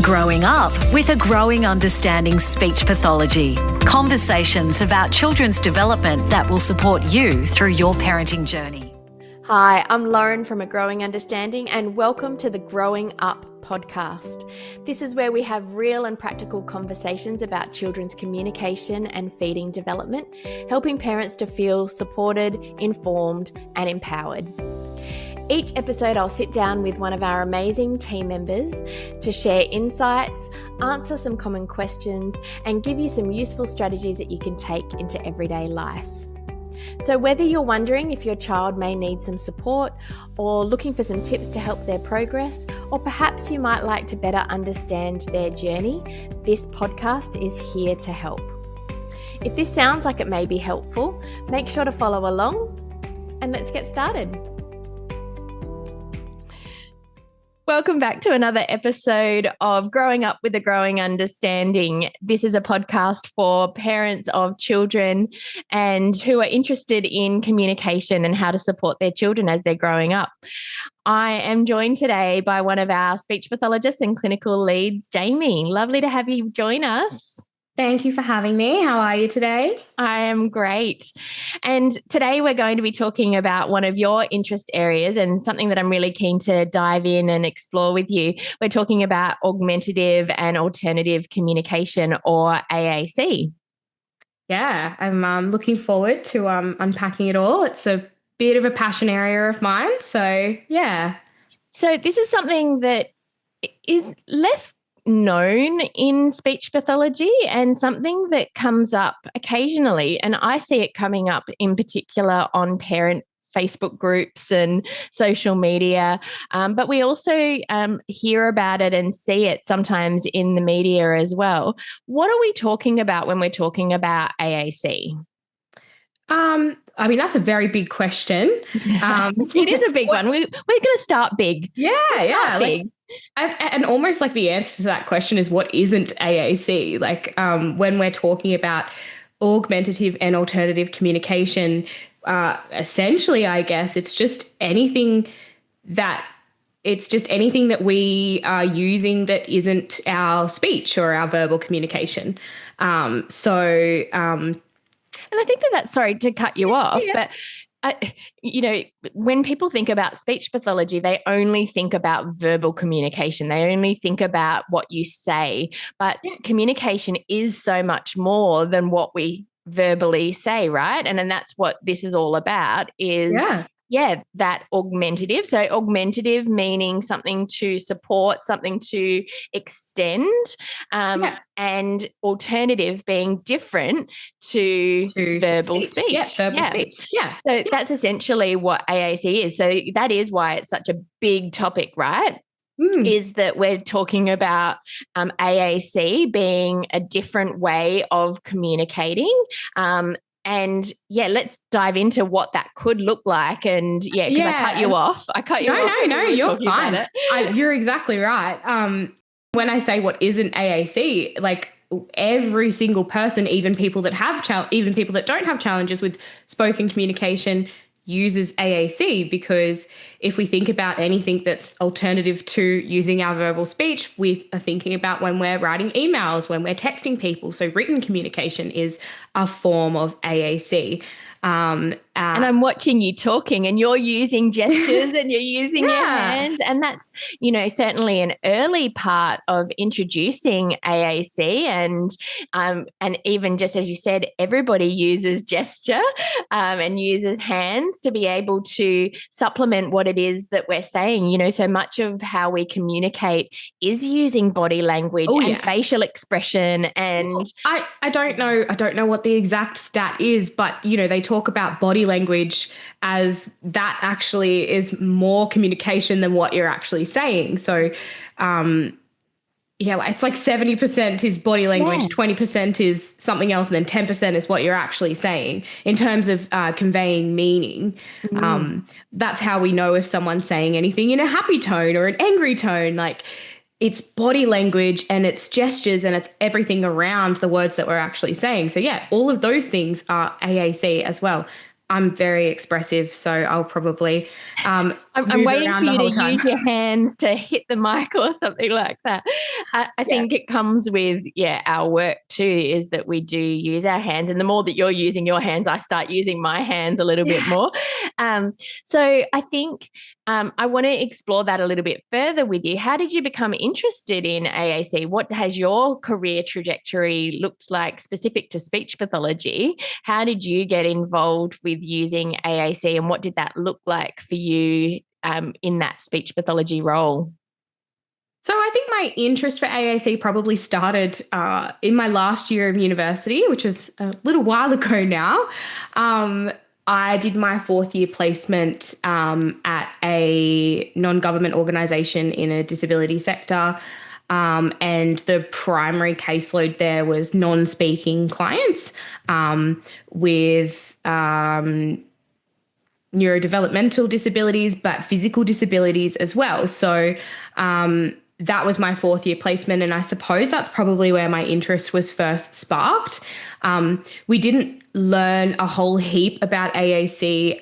Growing up with a growing understanding speech pathology. Conversations about children's development that will support you through your parenting journey. Hi, I'm Lauren from A Growing Understanding, and welcome to the Growing Up podcast. This is where we have real and practical conversations about children's communication and feeding development, helping parents to feel supported, informed, and empowered. Each episode, I'll sit down with one of our amazing team members to share insights, answer some common questions, and give you some useful strategies that you can take into everyday life. So whether you're wondering if your child may need some support or looking for some tips to help their progress, or perhaps you might like to better understand their journey, this podcast is here to help. If this sounds like it may be helpful, make sure to follow along and let's get started. Welcome back to another episode of Growing Up with a Growing Understanding. This is a podcast for parents of children and who are interested in communication and how to support their children as they're growing up. I am joined today by one of our speech pathologists and clinical leads, Jamie. Lovely to have you join us. Thank you for having me. How are you today? I am great. And today we're going to be talking about one of your interest areas and something that I'm really keen to dive in and explore with you. We're talking about augmentative and alternative communication, or AAC. Yeah, I'm looking forward to unpacking it all. It's a bit of a passion area of mine. So, yeah. So this is something that is less known in speech pathology and something that comes up occasionally. And I see it coming up in particular on parent Facebook groups and social media. But we also hear about it and see it sometimes in the media as well. What are we talking about when we're talking about AAC? I mean, that's a very big question. It is a big one. We're going to start big. Yeah. Big. And almost like the answer to that question is what isn't AAC? Like when we're talking about augmentative and alternative communication, essentially, I guess it's just anything that we are using that isn't our speech or our verbal communication. And I think that's sorry to cut you off, but when people think about speech pathology, they only think about verbal communication. They only think about what you say, but communication is so much more than what we verbally say, right? And then that's what this is all about is that augmentative. So augmentative meaning something to support, something to extend, and alternative being different to verbal speech. Yeah, verbal speech. Yeah. So that's essentially what AAC is. So that is why it's such a big topic, right? Is that we're talking about AAC being a different way of communicating. And let's dive into what that could look like. And because I cut you off. No, you're fine. You're exactly right. When I say what isn't AAC, like every single person, even people that don't have challenges with spoken communication, uses AAC, because if we think about anything that's alternative to using our verbal speech, we are thinking about when we're writing emails, when we're texting people. So written communication is a form of AAC. And I'm watching you talking and you're using gestures and you're using your hands. And that's, certainly an early part of introducing AAC. And even just as you said, everybody uses gesture and uses hands to be able to supplement what it is that we're saying. So much of how we communicate is using body language and facial expression. And I don't know what the exact stat is, but, they talk about body language as that actually is more communication than what you're actually saying. So, it's like 70% is body language, 20% is something else, and then 10% is what you're actually saying in terms of conveying meaning. That's how we know if someone's saying anything in a happy tone or an angry tone. Like, it's body language and it's gestures and it's everything around the words that we're actually saying. So all of those things are AAC as well. I'm very expressive, so I'll probably I'm move waiting around for the you whole to time. use your hands to hit the mic or something like that. I think it comes with, our work too, is that we do use our hands. And the more that you're using your hands, I start using my hands a little bit more. So I think I want to explore that a little bit further with you. How did you become interested in AAC? What has your career trajectory looked like specific to speech pathology? How did you get involved with using AAC, and what did that look like for you in that speech pathology role? So I think my interest for AAC probably started in my last year of university, which was a little while ago now. I did my 4th year placement at a non-government organisation in a disability sector. And the primary caseload there was non-speaking clients with neurodevelopmental disabilities, but physical disabilities as well. So that was my 4th year placement. And I suppose that's probably where my interest was first sparked. We didn't learn a whole heap about AAC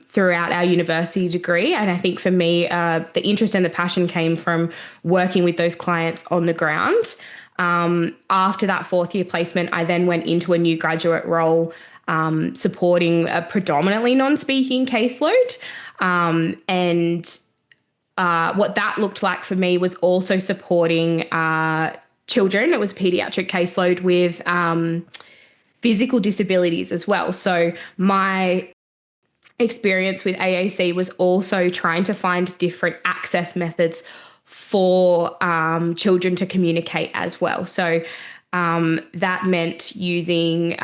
throughout our university degree. And I think for me, the interest and the passion came from working with those clients on the ground. After that 4th year placement, I then went into a new graduate role supporting a predominantly non-speaking caseload. What that looked like for me was also supporting children. It was a pediatric caseload with physical disabilities as well. So my experience with AAC was also trying to find different access methods for children to communicate as well. So that meant using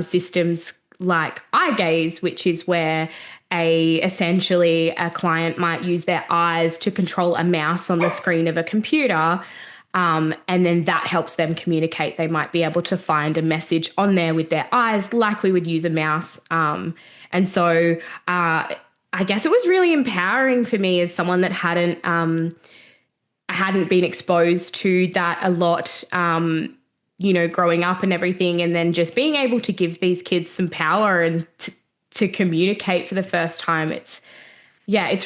systems like eye gaze, which is where essentially a client might use their eyes to control a mouse on the screen of a computer. And then that helps them communicate. They might be able to find a message on there with their eyes like we would use a mouse. And so I guess it was really empowering for me as someone that hadn't been exposed to that a lot, growing up and everything, and then just being able to give these kids some power and to communicate for the first time. It's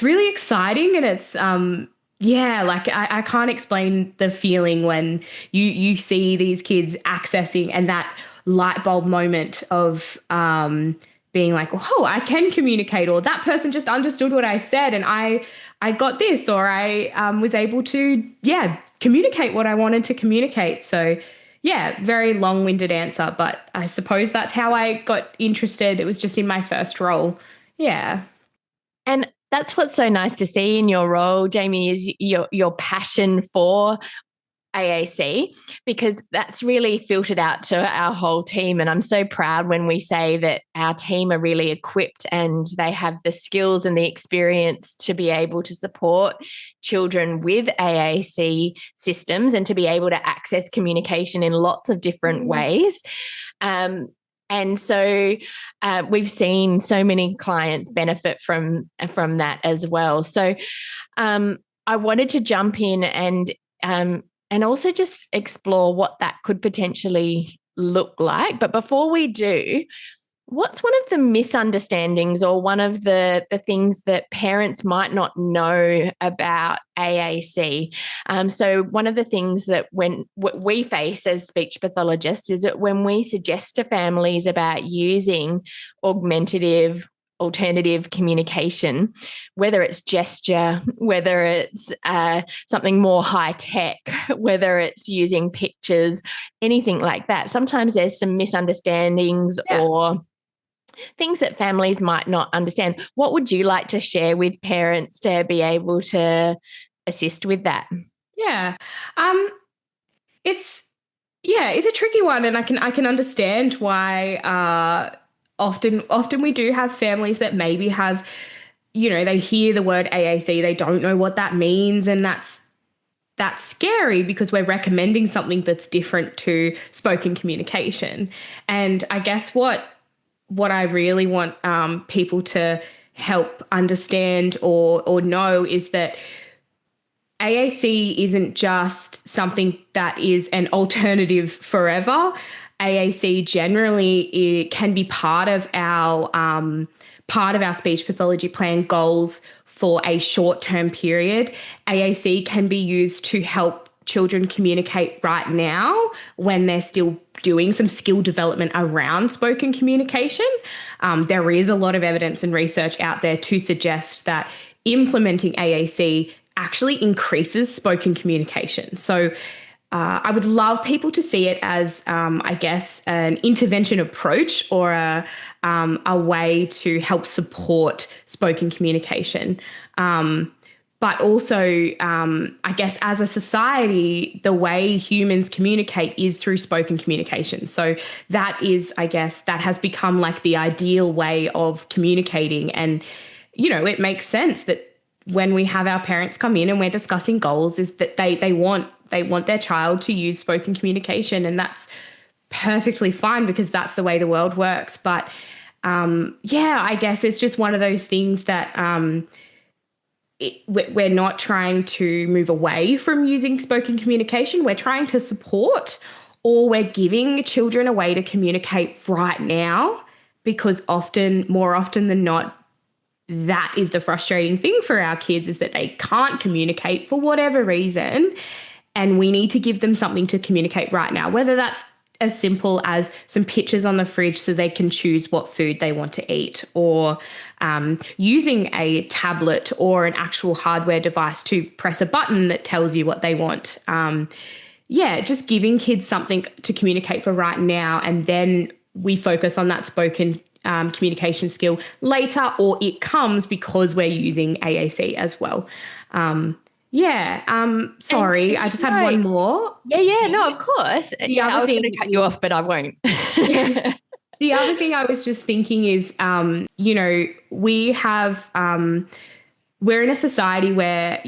really exciting, and it's I can't explain the feeling when you see these kids accessing and that light bulb moment of being like, oh, I can communicate, or that person just understood what I said and I got this, or I was able to communicate what I wanted to communicate. So very long-winded answer, but I suppose that's how I got interested. It was just in my first role. Yeah. And that's what's so nice to see in your role, Jamie, is your passion for AAC, because that's really filtered out to our whole team. And I'm so proud when we say that our team are really equipped and they have the skills and the experience to be able to support children with AAC systems and to be able to access communication in lots of different ways. And so we've seen so many clients benefit from that as well. So I wanted to jump in and also just explore what that could potentially look like. But before we do, what's one of the misunderstandings or one of the things that parents might not know about AAC? So one of the things that we face as speech pathologists is that when we suggest to families about using augmentative alternative communication, whether it's gesture, whether it's something more high tech, whether it's using pictures, anything like that, sometimes there's some misunderstandings or things that families might not understand. What would you like to share with parents to be able to assist with that? Yeah. It's a tricky one, and I can understand why often we do have families that maybe have, they hear the word AAC, they don't know what that means, and that's scary because we're recommending something that's different to spoken communication. And I guess what I really want people to help understand or know is that AAC isn't just something that is an alternative forever. AAC generally it can be part of our speech pathology plan goals for a short-term period. AAC can be used to help children communicate right now when they're still doing some skill development around spoken communication. There is a lot of evidence and research out there to suggest that implementing AAC actually increases spoken communication. So I would love people to see it as, I guess, an intervention approach or a way to help support spoken communication. But also, I guess, as a society, the way humans communicate is through spoken communication. So that is, I guess, that has become like the ideal way of communicating. And, it makes sense that when we have our parents come in and we're discussing goals is that they want their child to use spoken communication, and that's perfectly fine because that's the way the world works. But I guess it's just one of those things that we're not trying to move away from using spoken communication. We're trying to support, or we're giving children a way to communicate right now, because more often than not, that is the frustrating thing for our kids, is that they can't communicate for whatever reason. And we need to give them something to communicate right now, whether that's as simple as some pictures on the fridge so they can choose what food they want to eat, or using a tablet or an actual hardware device to press a button that tells you what they want. Just giving kids something to communicate for right now, and then we focus on that spoken communication skill later, or it comes because we're using AAC as well. Sorry, I just had one more. No, of course. I was going to cut you off, but I won't. The other thing I was just thinking is, we have, we're in a society where,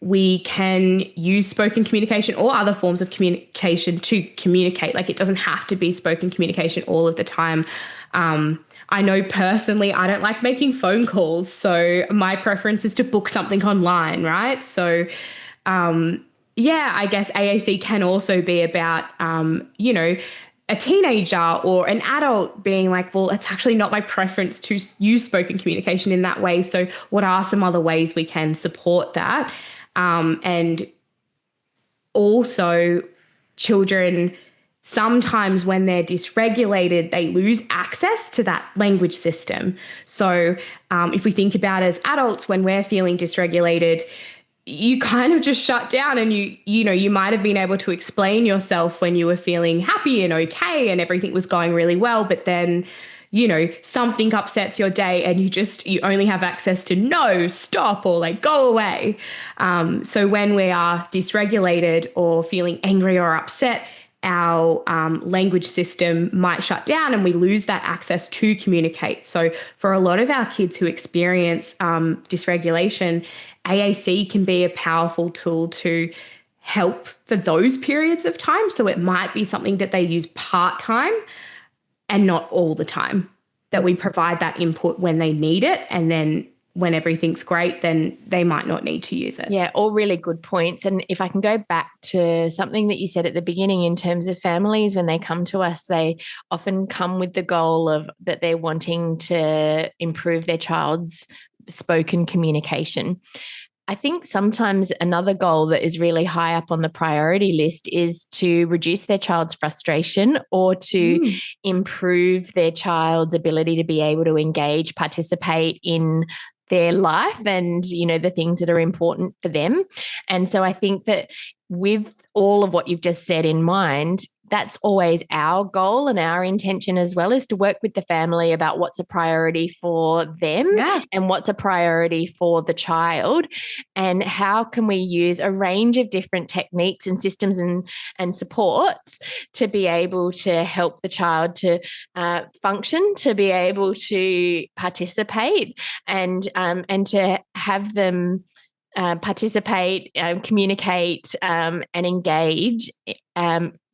we can use spoken communication or other forms of communication to communicate. Like, it doesn't have to be spoken communication all of the time. I know personally I don't like making phone calls, so my preference is to book something online, right? So, I guess AAC can also be about, a teenager or an adult being like, well, it's actually not my preference to use spoken communication in that way. So what are some other ways we can support that? And also, children, sometimes when they're dysregulated, they lose access to that language system. So if we think about as adults, when we're feeling dysregulated, you kind of just shut down, and you might have been able to explain yourself when you were feeling happy and okay and everything was going really well, but then something upsets your day and you only have access to no, stop, or like go away. So when we are dysregulated or feeling angry or upset, our language system might shut down and we lose that access to communicate. So for a lot of our kids who experience dysregulation, AAC can be a powerful tool to help for those periods of time. So it might be something that they use part-time and not all the time, that we provide that input when they need it, and then when everything's great, then they might not need to use it. Yeah, all really good points. And if I can go back to something that you said at the beginning in terms of families, when they come to us, they often come with the goal of that they're wanting to improve their child's spoken communication. I think sometimes another goal that is really high up on the priority list is to reduce their child's frustration, or to improve their child's ability to be able to engage, participate in their life and, the things that are important for them. And so I think that with all of what you've just said in mind, that's always our goal and our intention as well, is to work with the family about what's a priority for them and what's a priority for the child, and how can we use a range of different techniques and systems and supports to be able to help the child to function, to be able to participate, and to have them participate, communicate, and engage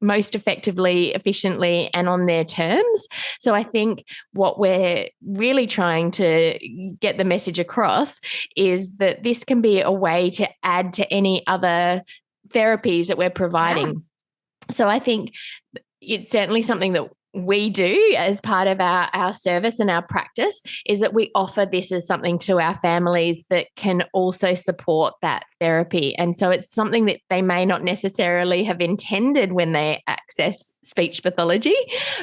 most effectively, efficiently, and on their terms. So I think what we're really trying to get the message across is that this can be a way to add to any other therapies that we're providing. So I think, it's certainly something that we do as part of our service and our practice, is that we offer this as something to our families that can also support that therapy. And so it's something that they may not necessarily have intended when they access speech pathology,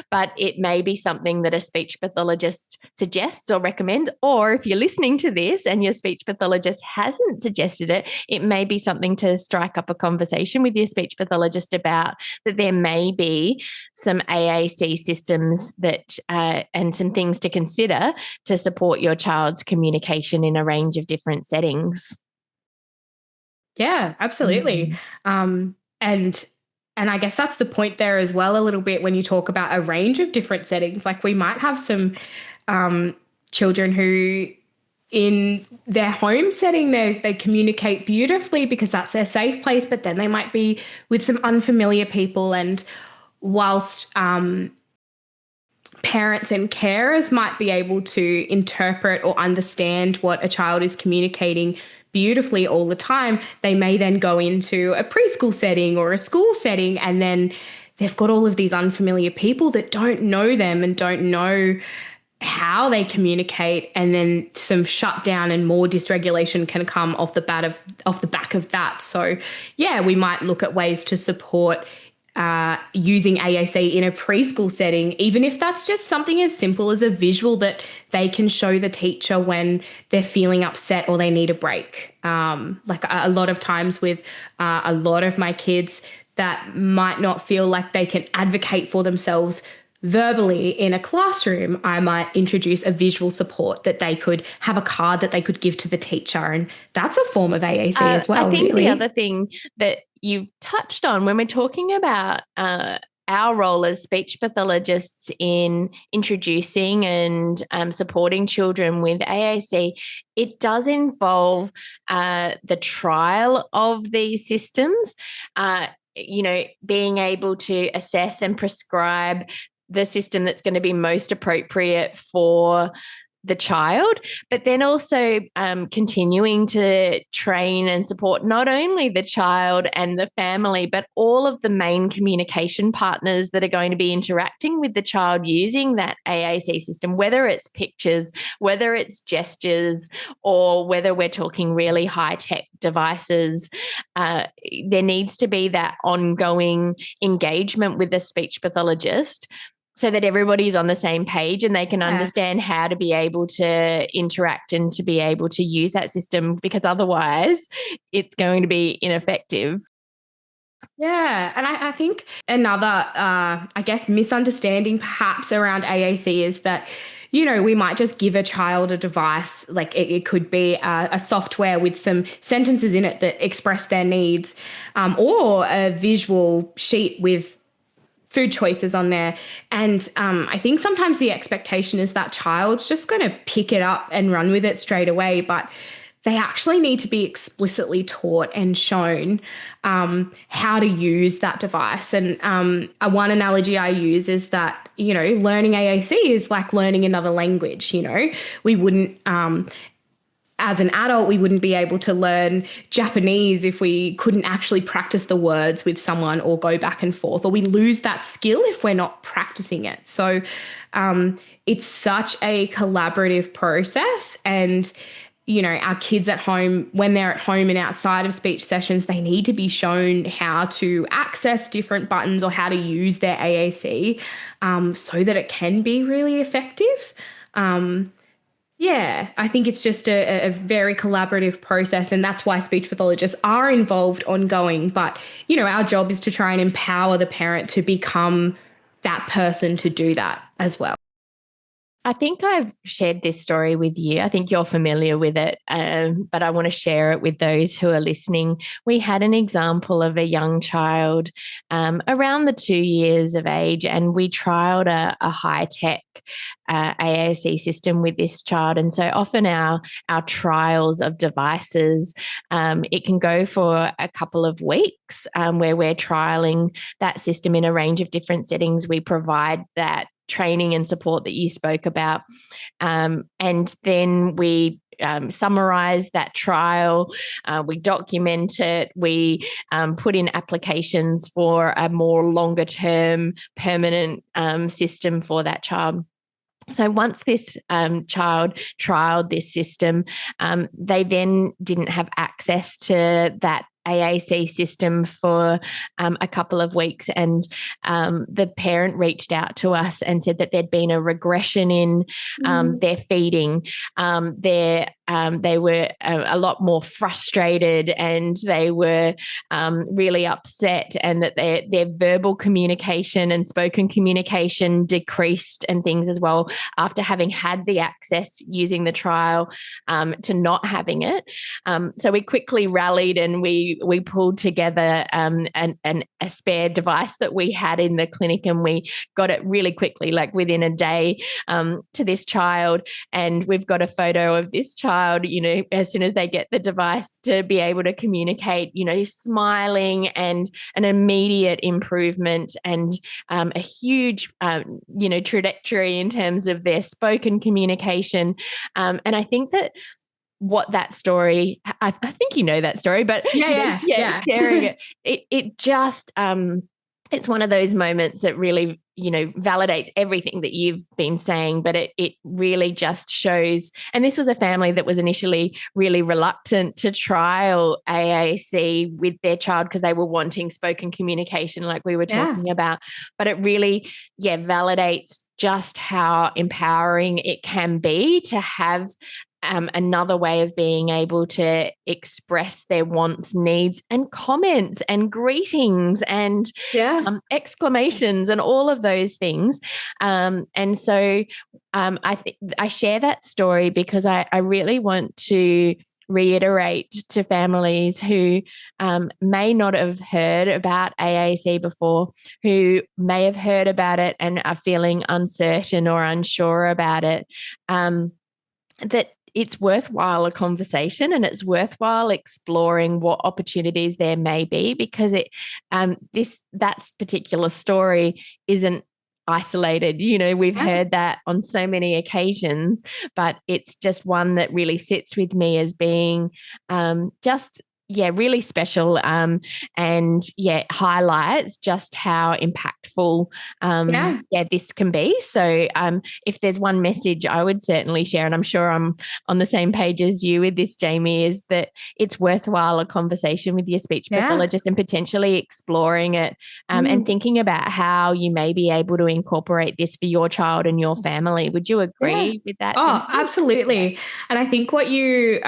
but it may be something that a speech pathologist suggests or recommends. Or if you're listening to this and your speech pathologist hasn't suggested it, it may be something to strike up a conversation with your speech pathologist about, that there may be some AAC systems that and some things to consider to support your child's communication in a range of different settings. Yeah, absolutely. And I guess that's the point there as well, a little bit, when you talk about a range of different settings. Like, we might have some children who in their home setting, they communicate beautifully because that's their safe place, but then they might be with some unfamiliar people. And whilst parents and carers might be able to interpret or understand what a child is communicating beautifully all the time, they may then go into a preschool setting or a school setting, and then they've got all of these unfamiliar people that don't know them and don't know how they communicate, and then some shutdown and more dysregulation can come off the back of that. So yeah, we might look at ways to support using AAC in a preschool setting, even if that's just something as simple as a visual that they can show the teacher when they're feeling upset or they need a break. Like a lot of times with a lot of my kids that might not feel like they can advocate for themselves verbally in a classroom, I might introduce a visual support that they could have a card that they could give to the teacher. And that's a form of AAC as well. I think really. The other thing that you've touched on when we're talking about our role as speech pathologists in introducing and supporting children with AAC, it does involve the trial of these systems, being able to assess and prescribe the system that's going to be most appropriate for the child, but then also continuing to train and support not only the child and the family, but all of the main communication partners that are going to be interacting with the child using that AAC system, whether it's pictures, whether it's gestures, or whether we're talking really high-tech devices. There needs to be that ongoing engagement with the speech pathologist, so that everybody's on the same page and they can understand how to be able to interact and to be able to use that system, because otherwise it's going to be ineffective. Yeah. And I think another, misunderstanding perhaps around AAC is that, we might just give a child a device, like it could be a software with some sentences in it that express their needs, or a visual sheet with food choices on there. And I think sometimes the expectation is that child's just going to pick it up and run with it straight away, but they actually need to be explicitly taught and shown how to use that device. And one analogy I use is that, learning AAC is like learning another language. We wouldn't as an adult, we wouldn't be able to learn Japanese if we couldn't actually practice the words with someone or go back and forth, or we lose that skill if we're not practicing it. So it's such a collaborative process. And, our kids at home, when they're at home and outside of speech sessions, they need to be shown how to access different buttons or how to use their AAC so that it can be really effective. Yeah, I think it's just a very collaborative process, and that's why speech pathologists are involved ongoing. But, our job is to try and empower the parent to become that person to do that as well. I think I've shared this story with you. I think you're familiar with it, but I want to share it with those who are listening. We had an example of a young child around the 2 years of age, and we trialed a high-tech AAC system with this child. And so often our trials of devices, it can go for a couple of weeks where we're trialing that system in a range of different settings. We provide that training and support that you spoke about. And then we summarize that trial. We document it. We put in applications for a more longer term permanent system for that child. So once this child trialed this system, they then didn't have access to that AAC system for a couple of weeks, and the parent reached out to us and said that there'd been a regression in their feeding. They were a lot more frustrated, and they were really upset, and that their verbal communication and spoken communication decreased and things as well after having had the access using the trial to not having it. So we quickly rallied, and we pulled together a spare device that we had in the clinic, and we got it really quickly, like within a day, to this child. And we've got a photo of this child, as soon as they get the device, to be able to communicate, smiling, and an immediate improvement, and a huge, trajectory in terms of their spoken communication. And I think that what that story, I think that story, but sharing it just, it's one of those moments that really, validates everything that you've been saying, but it really just shows. And this was a family that was initially really reluctant to trial AAC with their child because they were wanting spoken communication like we were talking about. But it really, validates just how empowering it can be to have another way of being able to express their wants, needs, and comments, and greetings, and exclamations, and all of those things. And so I share that story because I really want to reiterate to families who may not have heard about AAC before, who may have heard about it and are feeling uncertain or unsure about it, that it's worthwhile a conversation, and it's worthwhile exploring what opportunities there may be, because that particular story isn't isolated. We've heard that on so many occasions, but it's just one that really sits with me as being really special, and highlights just how impactful this can be. So if there's one message I would certainly share, and I'm sure I'm on the same page as you with this, Jamie, is that it's worthwhile a conversation with your speech pathologist and potentially exploring it, and thinking about how you may be able to incorporate this for your child and your family. Would you agree with that? Oh, absolutely. And I think what you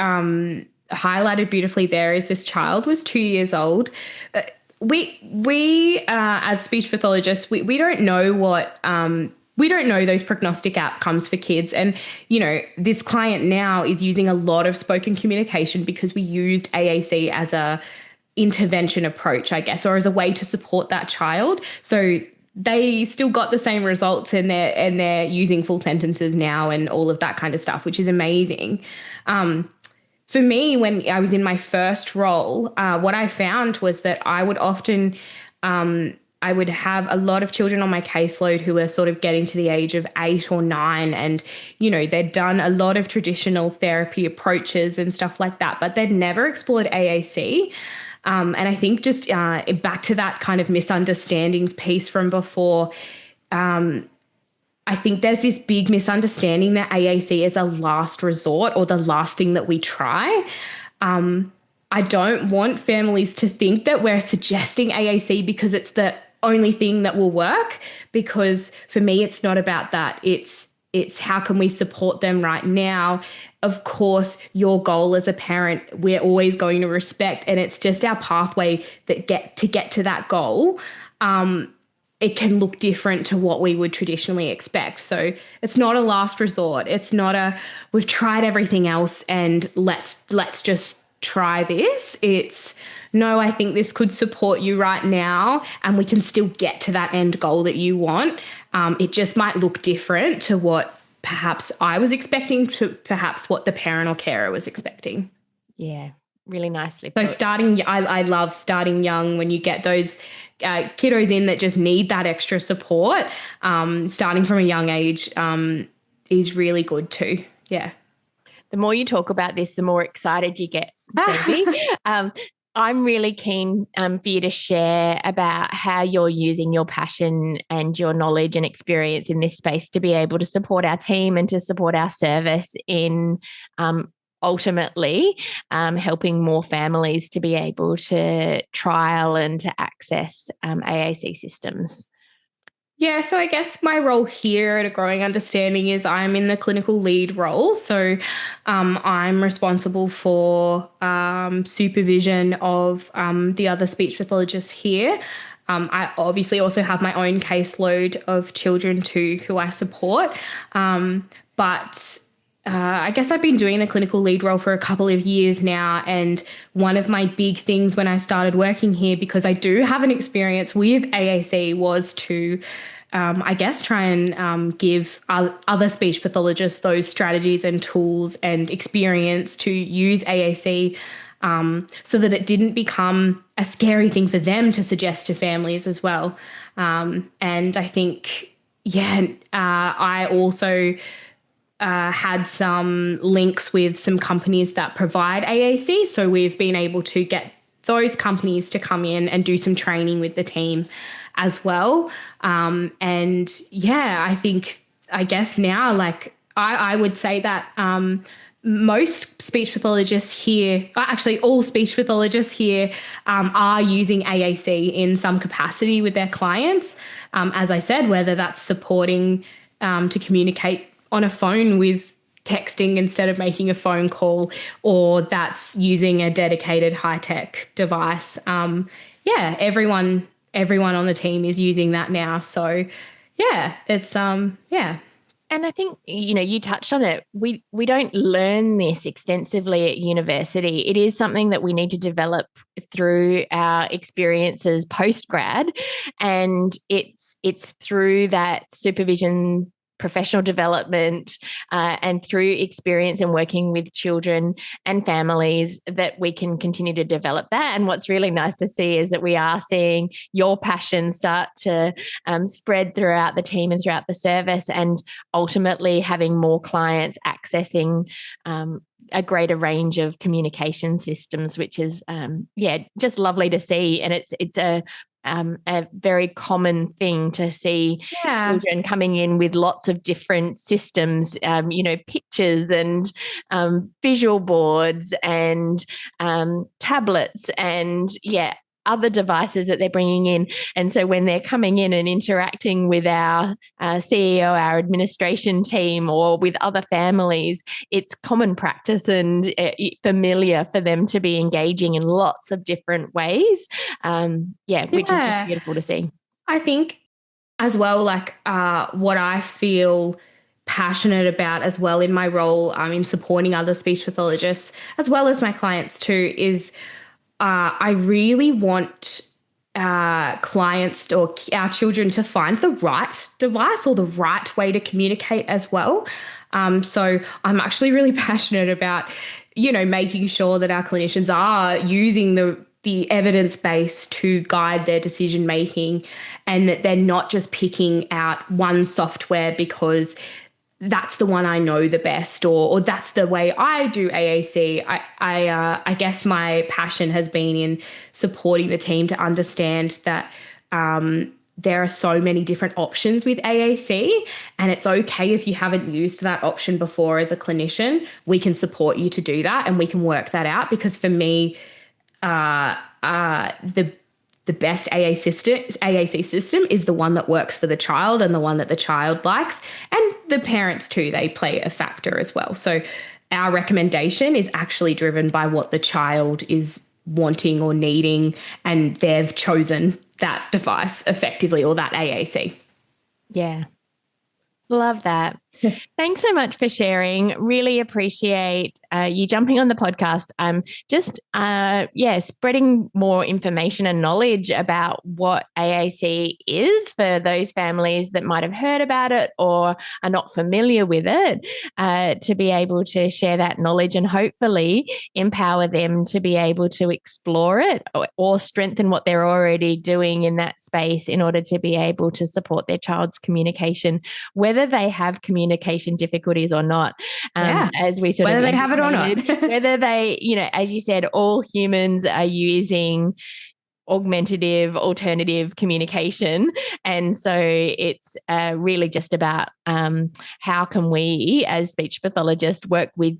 highlighted beautifully there is this child was 2 years old. We as speech pathologists, we don't know what we don't know those prognostic outcomes for kids. And, this client now is using a lot of spoken communication because we used AAC as a intervention approach, I guess, or as a way to support that child. So they still got the same results, and they're using full sentences now and all of that kind of stuff, which is amazing. For me, when I was in my first role, what I found was that I would often, I would have a lot of children on my caseload who were sort of getting to the age of 8 or 9, and, they'd done a lot of traditional therapy approaches and stuff like that, but they'd never explored AAC. And I think just back to that kind of misunderstandings piece from before, I think there's this big misunderstanding that AAC is a last resort, or the last thing that we try. I don't want families to think that we're suggesting AAC because it's the only thing that will work, because for me, it's not about that. It's how can we support them right now? Of course, your goal as a parent, we're always going to respect, and it's just our pathway that get to that goal. It can look different to what we would traditionally expect. So it's not a last resort. It's not we've tried everything else and let's just try this. It's no, I think this could support you right now, and we can still get to that end goal that you want. It just might look different to what perhaps I was expecting, to perhaps what the parent or carer was expecting. Yeah, really nicely put. So I love starting young when you get those kiddos in that just need that extra support. Starting from a young age is really good too. Yeah. The more you talk about this, the more excited you get, Josie. I'm really keen for you to share about how you're using your passion and your knowledge and experience in this space to be able to support our team and to support our service in ultimately helping more families to be able to trial and to access AAC systems. Yeah, so I guess my role here at A Growing Understanding is I'm in the clinical lead role. So I'm responsible for supervision of the other speech pathologists here. I obviously also have my own caseload of children too who I support. But I guess I've been doing the clinical lead role for a couple of years now. And one of my big things when I started working here, because I do have an experience with AAC, was to, I guess, try and give other speech pathologists those strategies and tools and experience to use AAC so that it didn't become a scary thing for them to suggest to families as well. And I think, I also had some links with some companies that provide AAC. So we've been able to get those companies to come in and do some training with the team as well. I guess now, like, I would say that most speech pathologists here, actually all speech pathologists here, are using AAC in some capacity with their clients. As I said, whether that's supporting to communicate on a phone with texting instead of making a phone call, or that's using a dedicated high-tech device. Everyone on the team is using that now. So it's And I think, you touched on it. We don't learn this extensively at university. It is something that we need to develop through our experiences post-grad. And it's through that supervision, professional development, and through experience and working with children and families that we can continue to develop that. And what's really nice to see is that we are seeing your passion start to spread throughout the team and throughout the service, and ultimately having more clients accessing a greater range of communication systems, which is just lovely to see. And it's a very common thing to see children coming in with lots of different systems, pictures and visual boards and tablets and other devices that they're bringing in. And so when they're coming in and interacting with our CEO, our administration team, or with other families, it's common practice and familiar for them to be engaging in lots of different ways, which is just beautiful to see. I think as well, like what I feel passionate about as well in my role in supporting other speech pathologists, as well as my clients too, is I really want clients or our children to find the right device or the right way to communicate as well. So I'm actually really passionate about, making sure that our clinicians are using the evidence base to guide their decision making, and that they're not just picking out one software because that's the one I know the best, or that's the way I do AAC. I guess my passion has been in supporting the team to understand that there are so many different options with AAC, and it's okay if you haven't used that option before as a clinician. We can support you to do that, and we can work that out, because for me, the best AAC system is the one that works for the child and the one that the child likes, and the parents too, they play a factor as well. So our recommendation is actually driven by what the child is wanting or needing, and they've chosen that device effectively, or that AAC. Yeah. Love that. Thanks so much for sharing. Really appreciate you jumping on the podcast. Just spreading more information and knowledge about what AAC is for those families that might have heard about it or are not familiar with it, to be able to share that knowledge and hopefully empower them to be able to explore it or strengthen what they're already doing in that space in order to be able to support their child's communication, whether they have communication communication difficulties or not. As we sort whether of they have it or not. whether they, as you said, all humans are using augmentative, alternative communication. And so it's really just about how can we as speech pathologists work with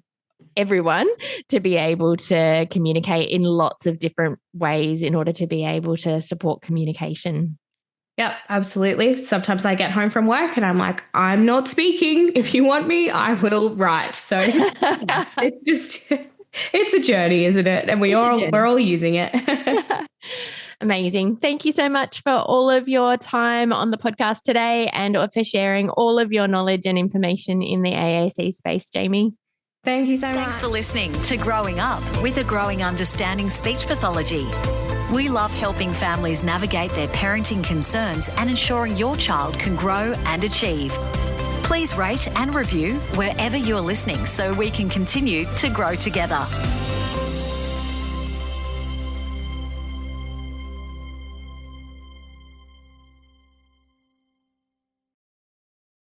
everyone to be able to communicate in lots of different ways in order to be able to support communication. Yep, absolutely. Sometimes I get home from work and I'm like, I'm not speaking. If you want me, I will write. So it's just, it's a journey, isn't it? And we're all using it. Amazing. Thank you so much for all of your time on the podcast today and for sharing all of your knowledge and information in the AAC space, Jamie. Thank you so much. Thanks for listening to Growing Up with a Growing Understanding Speech Pathology. We love helping families navigate their parenting concerns and ensuring your child can grow and achieve. Please rate and review wherever you're listening so we can continue to grow together.